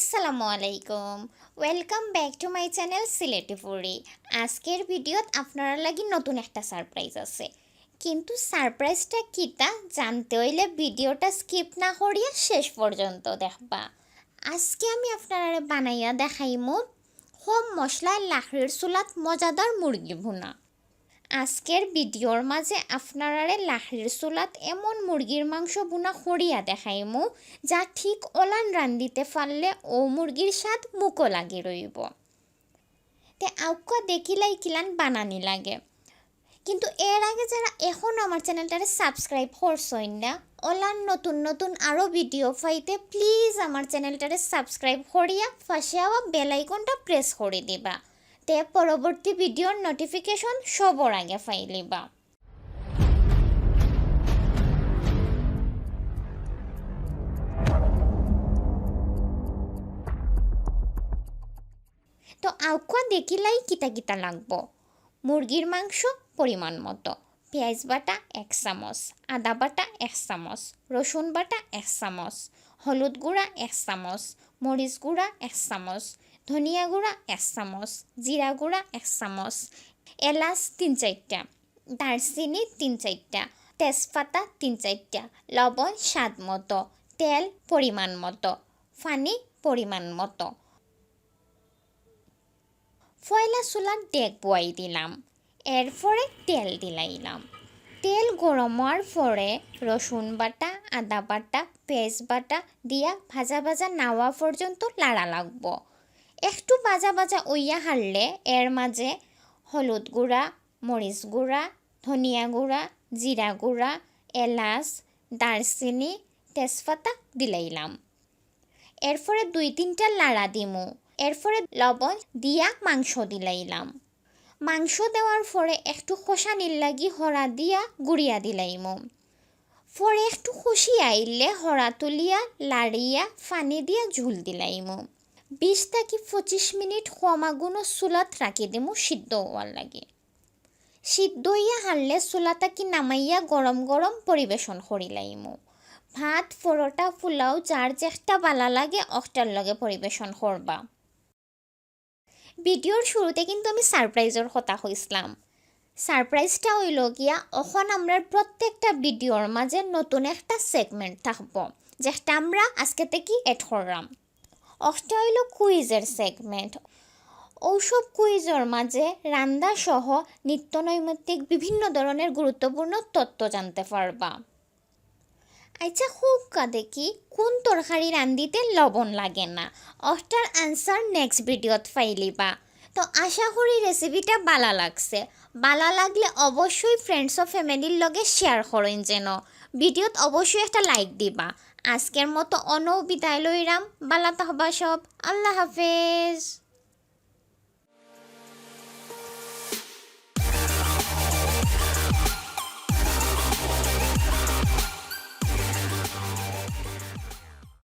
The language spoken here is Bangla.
আসসালামু আলাইকুম welcome back to my channel Sylheti foodie. আজকের ভিডিওত আপনারা লাগি নতুন একটা সারপ্রাইজ আছে, কিন্তু সারপ্রাইজটা কিতা জানতে হইলে ভিডিওটা স্কিপ না করিয়া শেষ পর্যন্ত দেখবা। আজকে আমি আপনারা বানাইয়া দেখাইমু কম মশলায় লাকড়ির চুলাত মজাদার মুরগি ভুনা। আজকের ভিডিওর মাঝে আপনারারে লাকড়ির চুলাত এমন মুরগির মাংস বুনা করিয়া দেখাইমু যা ঠিক ওলান রান্দিতে পারলে ও মুরগির স্বাদ মুখো লাগি রইব। তে আউকা দেখিলাই কিলান বানানি লাগে, কিন্তু এর আগে যারা এখন আমার চ্যানেলটারে সাবস্ক্রাইব করছইন না, ওলান নতুন নতুন আরও ভিডিও পাইতে প্লিজ আমার চ্যানেলটারে সাবস্ক্রাইব করিয়া পাশে আওয়া বেল আইকনটা প্রেস করে দিবা, তে পরবর্তী ভিডিওর নোটিফিকেশন সবার আগে পাইলিবা। তো আউকা দেখিলাই কিতা কিতা লাগবো। মুরগির মাংস পরিমাণ মতো, পেঁয়াজ বাটা 1 চামচ, আদা বাটা 1 চামচ, রসুন বাটা 1 চামচ, হলুদ গুঁড়া 1 চামচ, মরিচ গুঁড়া 1 চামচ, ধনিয়া গুঁড়া 1 চামচ, জিরা গুঁড়া 1 চামচ, এলাচ 3-4টা, দারচিনি 3-4টা, তেজপাতা 3-4টা, লবণ স্বাদ মতো, তেল পরিমাণ মতো, পানি পরিমাণ মতো। ফয়লা চুলার ডেক বয়াই দিলাম, এরপরে তেল দিলাইলাম। তেল গরম হওয়ার পরে রসুন বাটা, আদা বাটা, পেঁয়াজ বাটা দিয়া ভাজা ভাজা নাওয়া পর্যন্ত লাড়া লাগবো। একটু ভাজা ভাজা ওইয়া হারলে এর মাঝে হলুদ গুঁড়া, মরিচ গুঁড়া, ধনিয়া গুঁড়া, জিরা গুঁড়া, এলাচ, দারচিনি, তেজপাতা দিলাইলাম। এরপরে 2-3টা লাড়া দিমু। এরপরে লবণ দিয়া মাংস দিলাইলাম। মাংস দেওয়ার পরে একটু কষানির লাগি হরা দিয়া গুড়িয়া দিলাইমু। পরে একটু কষি আইলে হরা তুলিয়া লাড়িয়া পানি দিয়া ঝুল দিলাইমু। 20-25 মিনিট কম আগুনো চুলাত রাখি দিমু সিদ্ধ হওয়ার লাগে। সিদ্ধ হইয়া হারলে চুলাটা কি নামাইয়া গরম গরম পরিবেশন করিলাইমু। ভাত, পরোটা, পোলাও যার যেটা ভালো লাগে অকটার লগে পরিবেশন করবা। ভিডিওর শুরুতে কিন্তু আমি সারপ্রাইজের কথা কইছিলাম। সারপ্রাইজটা হইল গিয়া এখন আমরা প্রত্যেকটা ভিডিওর মাঝে নতুন একটা সেগমেন্ট থাকবো, যেটা আমরা আজকে থেকে এড করলাম। অকটা হইল কুইজের সেগমেন্ট। ওসব কুইজের মাঝে রান্না সহ নিত্য নৈমিত্তিক বিভিন্ন ধরনের গুরুত্বপূর্ণ তথ্য জানতে পারবা। আচ্ছা খুব দেখি কোন তরকারি রান্দিতে লবণ লাগে না, ওটার আনসার নেক্সট ভিডিওত পাইলিবা। তো আশা করি রেসিপিটা ভালো লাগছে। ভালো লাগলে অবশ্যই ফ্রেন্ডস ও ফ্যামিলির লগে শেয়ার করেন যেন। ভিডিওত অবশ্যই একটা লাইক দিবা। আজকের মতো বিদায় লইরাম। ভালো থাকবা সব। আল্লাহ হাফেজ।